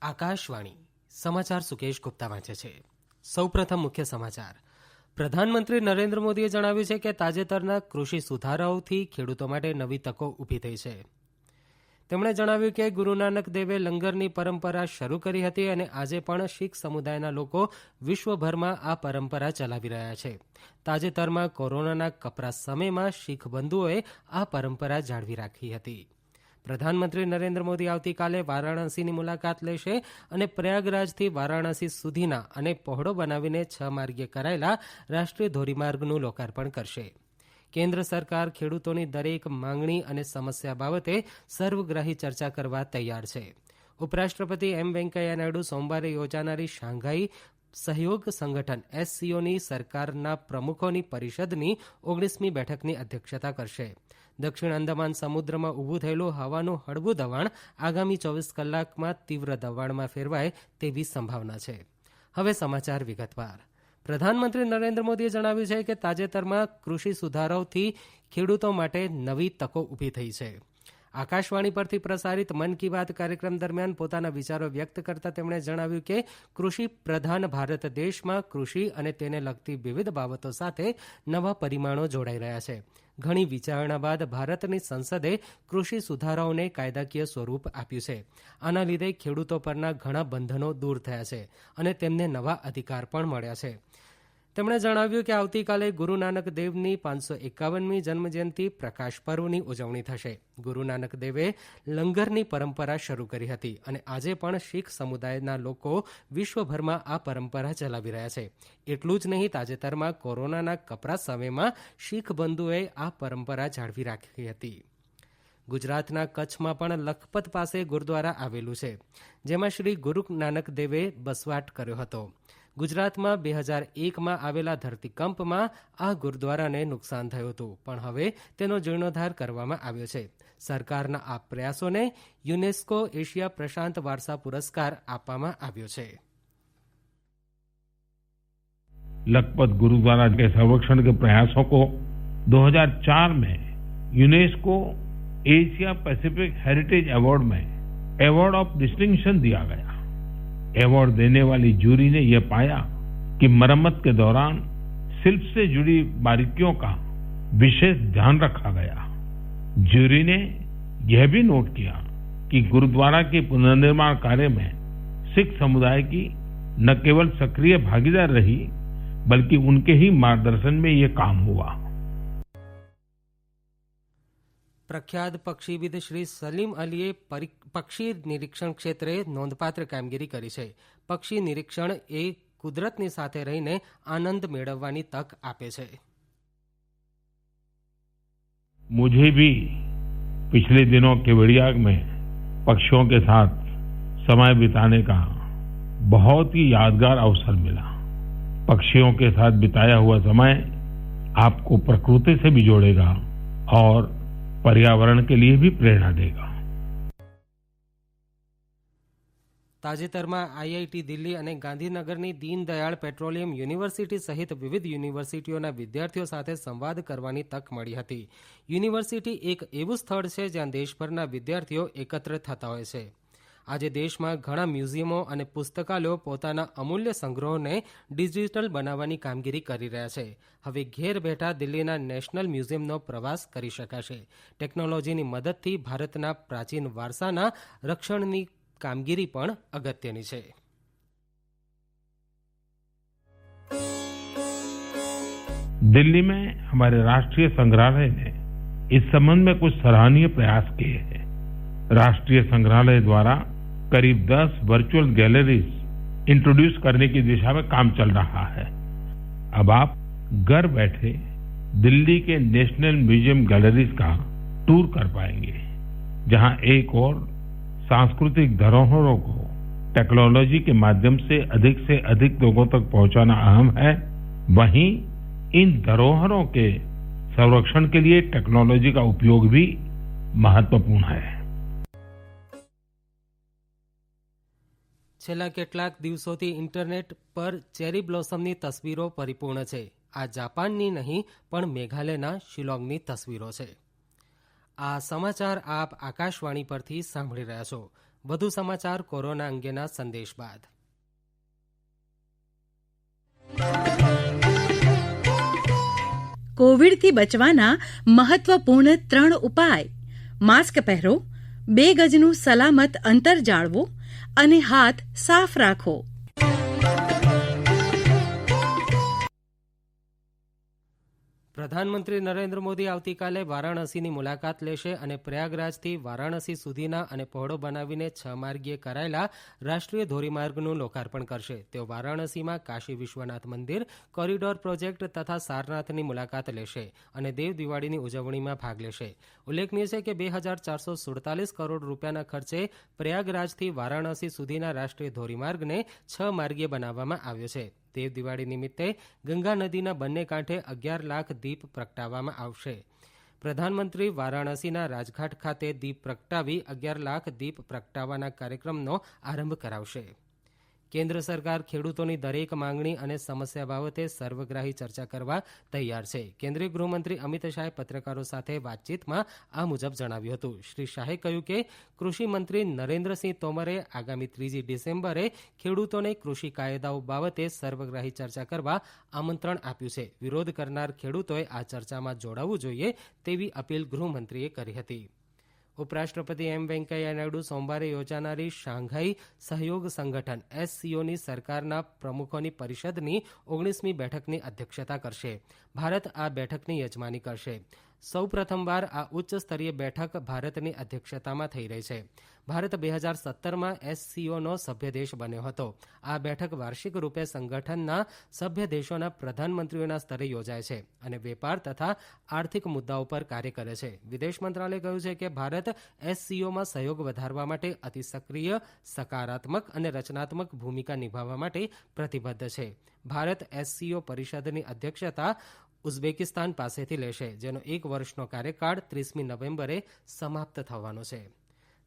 આકાશવાણી સમાચાર સુકેશ ગુપ્તા વાંચે છે. સૌપ્રથમ મુખ્ય સમાચાર. પ્રધાનમંત્રી નરેન્દ્ર મોદીએ જણાવ્યું છે કે તાજેતરના કૃષિ સુધારાઓથી ખેડૂતો માટે નવી તકો ઊભી થઈ છે. તેમણે જણાવ્યું કે ગુરુ નાનક દેવે લંગરની પરંપરા શરૂ કરી હતી અને આજે પણ શીખ સમુદાયના લોકો વિશ્વભરમાં આ પરંપરા ચલાવી રહ્યા છે. તાજેતરમાં કોરોનાના કપરા સમયમાં શીખ બંધુઓએ આ પરંપરા જાળવી રાખી હતી. પ્રધાનમંત્રી નરેન્દ્ર મોદી આવતીકાલે વારાણસીની મુલાકાત લેશે અને પ્રયાગરાજથી વારાણસી સુધીના અને પહોળો બનાવીને 6 માર્ગીય કરાયેલા રાષ્ટ્રીય ધોરીમાર્ગનું લોકાર્પણ કરશે. કેન્દ્ર સરકાર ખેડૂતોની દરેક માંગણી અને સમસ્યા બાબતે સર્વગ્રાહી ચર્ચા કરવા તૈયાર છે. ઉપરાષ્ટ્રપતિ એમ વેંકૈયા નાયડુ સોમવારે યોજાનારી શાંઘાઈ સહયોગ સંગઠન SCOની સરકારના પ્રમુખોની પરિષદની 19મી બેઠકની અધ્યક્ષતા કરશે. દક્ષિણ અંદમાન સમુદ્રમાં ઊભું થયેલું હવાનું હળવું દબાણ આગામી 24 કલાકમાં તીવ્ર દબાણમાં ફેરવાય તેવી સંભાવના છે. હવે સમાચાર વિગતવાર. પ્રધાનમંત્રી નરેન્દ્ર મોદીએ જણાવ્યું છે કે તાજેતરમાં કૃષિ સુધારાઓથી ખેડૂતો માટે નવી તકો ઊભી થઈ છે. આકાશવાણી પરથી પ્રસારિત મન કી બાત કાર્યક્રમ દરમિયાન પોતાના વિચારો વ્યક્ત કરતા તેમણે જણાવ્યું કે કૃષિ પ્રધાન ભારત દેશમાં કૃષિ અને તેને લગતી વિવિધ બાબતો સાથે નવા પરિમાણો જોડાઈ રહ્યા છે. ઘણી વિચારણા બાદ ભારતની સંસદે કૃષિ સુધારાઓને કાયદાકીય સ્વરૂપ આપ્યું છે. આના લીધે ખેડૂતો પરના ઘણા બંધનો દૂર થયા છે અને તેમને નવા અધિકાર પણ મળ્યા છે. તેમણે જણાવ્યું કે આવતીકાલે ગુરુ નાનક દેવની 551મી જન્મજયંતિ પ્રકાશ પર્વની ઉજવણી થશે. ગુરુ નાનક દેવે લંગરની પરંપરા શરૂ કરી હતી અને આજે પણ શીખ સમુદાયના લોકો વિશ્વભરમાં આ પરંપરા ચલાવી રહ્યા છે. એટલું જ નહીં, તાજેતરમાં કોરોનાના કપરા સમયમાં શીખ બંધુઓએ આ પરંપરા જાળવી રાખી હતી. ગુજરાતના કચ્છમાં પણ લખપત પાસે ગુરુદ્વારા આવેલું છે, જેમાં શ્રી ગુરુ નાનક દેવે બસવાટ કર્યો હતો. ગુજરાતમાં 2001માં આવેલા ધરતીકંપમાં આ ગુરુદ્વારાને નુકસાન થયું હતું, પણ હવે તેનો જીર્ણોદ્ધાર કરવામાં આવ્યો છે. સરકારના આ પ્રયાસોને યુનેસ્કો એશિયા પ્રશાંત વારસા પુરસ્કાર આપવામાં આવ્યો છે. लखपत गुरुद्वारा के संरक्षण के प्रयासों को 2004 में UNESCO Asia Pacific heritage award में अवार्ड ऑफ डिस्टिंक्शन दिया गया. अवार्ड देने वाली जूरी ने यह पाया कि मरम्मत के दौरान शिल्प से जुड़ी बारीकियों का विशेष ध्यान रखा गया. जूरी ने यह भी नोट किया कि गुरुद्वारा के पुनर्निर्माण कार्य में सिख समुदाय की न केवल सक्रिय भागीदार रही बल्कि उनके ही मार्गदर्शन में यह काम हुआ. પ્રખ્યાત પક્ષીવિદ શ્રી સલીમ અલીએ પક્ષી નિરીક્ષણ ક્ષેત્રે નોંધપાત્ર કામગીરી કરી છે. પક્ષી નિરીક્ષણ એ કુદરતની સાથે રહીને આનંદ મેળવવાની તક આપે છે. मुझे भी पिछले दिनों केवड़िया में पक्षियों के साथ समय बिताने का बहुत ही यादगार अवसर मिला. पक्षियों के साथ बिताया हुआ समय आपको प्रकृति से भी जोड़ेगा और पर्यावरण के लिए भी प्रेरणा देगा. તાજેતરમાં આઈઆઈટી દિલ્હી અને ગાંધીનગરની દીનદયાળ પેટ્રોલિયમ યુનિવર્સિટી સહિત વિવિધ યુનિવર્સિટીઓના વિદ્યાર્થીઓ સાથે સંવાદ કરવાની તક મળી હતી. યુનિવર્સિટી એક એવું સ્થળ છે જ્યાં દેશભરના વિદ્યાર્થીઓ એકત્ર થતા હોય છે. આજે દેશમાં ઘણા મ્યુઝિયમો અને પુસ્તકાલયો પોતાના અમૂલ્ય સંગ્રહોને ડિજિટલ બનાવવાની કામગીરી કરી રહ્યા છે. હવે ઘેર બેઠા દિલ્હીના નેશનલ મ્યુઝિયમનો પ્રવાસ કરી શકાશે. ટેકનોલોજીની મદદથી ભારતના પ્રાચીન વારસાના રક્ષણની કામગીરી પણ અગત્યની છે. दिल्ली में हमारे राष्ट्रीय संग्रहालय ने इस संबंध में कुछ सराहनीय प्रयास किए हैं. राष्ट्रीय संग्रहालय द्वारा करीब 10 वर्चुअल गैलरीज इंट्रोड्यूस करने की दिशा में काम चल रहा है. अब आप घर बैठे दिल्ली के नेशनल म्यूजियम गैलरीज का टूर कर पाएंगे, जहां एक और सांस्कृतिक धरोहरों को टेक्नोलॉजी के माध्यम से अधिक लोगों तक पहुंचाना अहम है. वहीं इन धरोहरों के संरक्षण के लिए टेक्नोलॉजी का उपयोग भी महत्वपूर्ण है. છેલ્લા કેટલાક દિવસોથી ઇન્ટરનેટ પર ચેરી બ્લોસમની તસવીરો પરિપૂર્ણ છે. આ જાપાનની નહીં પણ મેઘાલયના શિલોંગની તસવીરો છે. આ સમાચાર આપ આકાશવાણી પરથી સાંભળી રહ્યા છો. વધુ સમાચાર કોરોના અંગેના સંદેશ બાદ. કોવિડથી બચવાના મહત્વપૂર્ણ 3 ઉપાય: માસ્ક પહેરો, 2 ગજનું સલામત અંતર જાળવો અને હાથ સાફ રાખો. પ્રધાનમંત્રી નરેન્દ્ર મોદી આવતીકાલે વારાણસીની મુલાકાત લેશે અને પ્રયાગરાજથી વારાણસી સુધીના અને પહોળો બનાવીને 6 માર્ગીય કરાયેલા રાષ્ટ્રીય ધોરીમાર્ગનું લોકાર્પણ કરશે. તેઓ વારાણસીમાં કાશી વિશ્વનાથ મંદિર, કોરિડોર પ્રોજેક્ટ તથા સારનાથની મુલાકાત લેશે અને દેવ દિવાળીની ઉજવણીમાં ભાગ લેશે. ઉલ્લેખનીય છે કે 2,447 કરોડ રૂપિયાના ખર્ચે પ્રયાગરાજથી વારાણસી સુધીના રાષ્ટ્રીય ધોરીમાર્ગને 6 માર્ગીય બનાવવામાં આવ્યો છે. દેવ દિવાળી નિમિત્તે ગંગા નદીના બંને કાંઠે 11 લાખ દીપ પ્રગટાવવામાં આવશે. પ્રધાનમંત્રી વારાણસીના રાજઘાટ ખાતે દીપ પ્રગટાવી 11 લાખ દીપ પ્રગટાવવાના કાર્યક્રમનો આરંભ કરાવશે. કેન્દ્ર સરકાર ખેડૂતોની દરેક માંગણી અને સમસ્યા બાબતે સર્વગ્રાહી ચર્ચા કરવા તૈયાર છે. કેન્દ્રીય ગૃહમંત્રી અમિત શાહે પત્રકારો સાથે વાતચીતમાં આ મુજબ જણાવ્યું હતું. શ્રી શાહે કહ્યું કે કૃષિમંત્રી નરેન્દ્રસિંહ તોમરે આગામી 3 ડિસેમ્બરે ખેડૂતોને કૃષિ કાયદાઓ બાબતે સર્વગ્રાહી ચર્ચા કરવા આમંત્રણ આપ્યું છે. વિરોધ કરનાર ખેડૂતોએ આ ચર્ચામાં જોડાવવું જોઈએ તેવી અપીલ ગૃહમંત્રીએ કરી હતી. ઉપરાષ્ટ્રપતિ એમ વેંકૈયા નાયડુ સોમવારે યોજાનારી શાંઘાઈ સહયોગ સંગઠન SCOની સરકારના પ્રમુખોની પરિષદની 19મી બેઠકની અધ્યક્ષતા કરશે. ભારત આ બેઠકની યજમાની કરશે. સૌ પ્રથમવાર આ ઉચ્ચ સ્તરીય બેઠક ભારતની અધ્યક્ષતામાં થઈ રહી છે. ભારત 2017માં SCOનો સભ્ય દેશ બન્યો હતો. આ બેઠક વાર્ષિક રૂપે સંગઠનના સભ્ય દેશોના પ્રધાનમંત્રીઓના સ્તરે યોજાય છે અને વેપાર તથા આર્થિક મુદ્દાઓ પર કાર્ય કરે છે. વિદેશ મંત્રાલયે કહ્યું છે કે ભારત SCOમાં સહયોગ વધારવા માટે અતિ સક્રિય, સકારાત્મક અને રચનાત્મક ભૂમિકા નિભાવવા માટે પ્રતિબદ્ધ છે. ભારત SCO પરિષદની અધ્યક્ષતા ઉઝબેકિસ્તાન પાસેથી લેશે, જેનો 1 વર્ષનો કાર્યકાળ 30મી નવેમ્બરે સમાપ્ત થવાનો છે.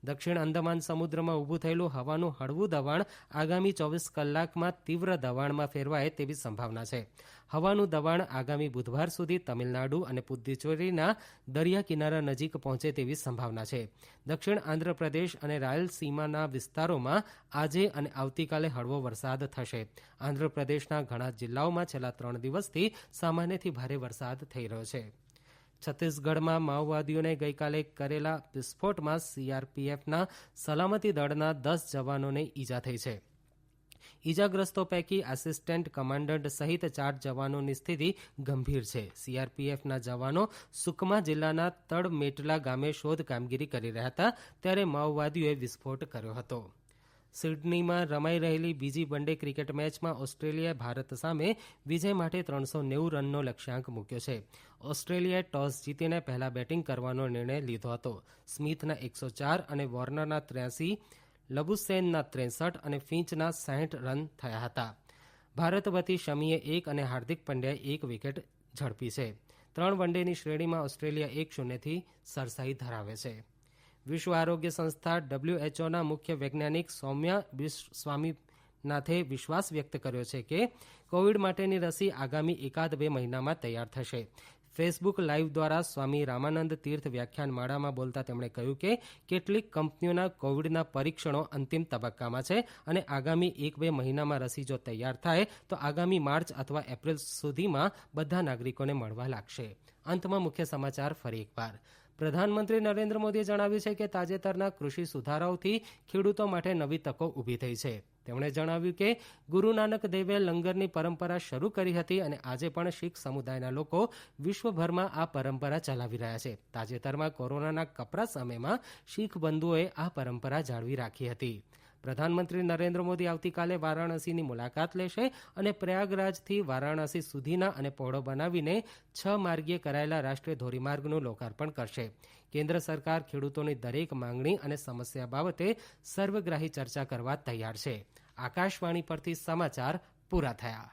દક્ષિણ અંદમાન સમુદ્રમાં ઊભું થયેલું હવાનું હળવું દબાણ આગામી 24 કલાકમાં તીવ્ર દબાણમાં ફેરવાય તેવી સંભાવના છે. હવાનું દબાણ આગામી બુધવાર સુધી તમિલનાડુ અને પુદ્દુચેરીના દરિયા કિનારા નજીક પહોંચે તેવી સંભાવના છે. દક્ષિણ આંધ્રપ્રદેશ અને રાયલસીમાના વિસ્તારોમાં આજે અને આવતીકાલે હળવો વરસાદ થશે. આંધ્રપ્રદેશના ઘણા જિલ્લાઓમાં છેલ્લા 3 દિવસથી સામાન્યથી ભારે વરસાદ થઈ રહ્યો છે. છત્તીસગઢમાં માઓવાદીઓને ગઈકાલે કરેલા વિસ્ફોટમાં CRPFના સલામતી દળના 10 જવાનોને ઈજા થઈ છે. ઈજાગ્રસ્તો પૈકી આસિસ્ટન્ટ કમાન્ડન્ટ સહિત 4 જવાનોની સ્થિતિ ગંભીર છે. CRPFના જવાનો સુકમા જિલ્લાના તડમેટલા ગામે શોધ કામગીરી કરી રહ્યા હતા ત્યારે માઓવાદીઓએ વિસ્ફોટ કર્યો હતો. સિડનીમાં રમાઈ રહેલી બીજી વનડે ક્રિકેટ મેચમાં ઓસ્ટ્રેલિયાએ ભારત સામે વિજય માટે 390 રનનો લક્ષ્યાંક મૂક્યો છે. ઓસ્ટ્રેલિયાએ ટોસ જીતીને પહેલા બેટિંગ કરવાનો નિર્ણય લીધો હતો. સ્મિથના 104 અને વોર્નરના 83, લબુસેનના 63 અને ફિંચના 60 રન થયા હતા. ભારત વતી શમીએ 1 અને હાર્દિક પંડ્યાએ 1 વિકેટ ઝડપી છે. 3 વનડેની શ્રેણીમાં ઓસ્ટ્રેલિયા 1-0થી સરસાઈ ધરાવે છે. વિશ્વ આરોગ્ય સંસ્થા WHOના મુખ્ય વૈજ્ઞાનિક સૌમ્યા સ્વામીનાથે વિશ્વાસ વ્યક્ત કર્યો છે કે કોવિડ માટેની રસી આગામી 1-2 મહિનામાં તૈયાર થશે. ફેસબુક લાઈવ દ્વારા સ્વામી રામાનંદ તીર્થ વ્યાખ્યાનમાળામાં બોલતા તેમણે કહ્યું કે કેટલીક કંપનીઓના કોવિડના પરીક્ષણો અંતિમ તબક્કામાં છે અને આગામી 1-2 મહિનામાં રસી જો તૈયાર થાય તો આગામી માર્ચ અથવા એપ્રિલ સુધીમાં બધા નાગરિકોને મળવા લાગશે. અંતમાં મુખ્ય સમાચાર ફરી એકવાર. પ્રધાનમંત્રી નરેન્દ્ર મોદીએ જણાવ્યું છે કે તાજેતરના કૃષિ સુધારાઓથી ખેડૂતો માટે નવી તકો ઊભી થઈ છે. તેમણે જણાવ્યું કે ગુરુ નાનક દેવે લંગરની પરંપરા શરૂ કરી હતી અને આજે પણ શીખ સમુદાયના લોકો વિશ્વભરમાં આ પરંપરા ચલાવી રહ્યા છે. તાજેતરમાં કોરોનાના કપરા સમયમાં શીખ બંધુઓએ આ પરંપરા જાળવી રાખી હતી. પ્રધાનમંત્રી નરેન્દ્ર મોદી આવતીકાલે વારાણસીની મુલાકાત લેશે અને પ્રયાગરાજથી વારાણસી સુધીના અને પહોળો બનાવીને 6 માર્ગીય કરાયેલા રાષ્ટ્રીય ધોરીમાર્ગનું લોકાર્પણ કરશે. કેન્દ્ર સરકાર ખેડૂતોની દરેક માંગણી અને સમસ્યા બાબતે સર્વગ્રાહી ચર્ચા કરવા તૈયાર છે. આકાશવાણી પરથી સમાચાર પૂરા થયા.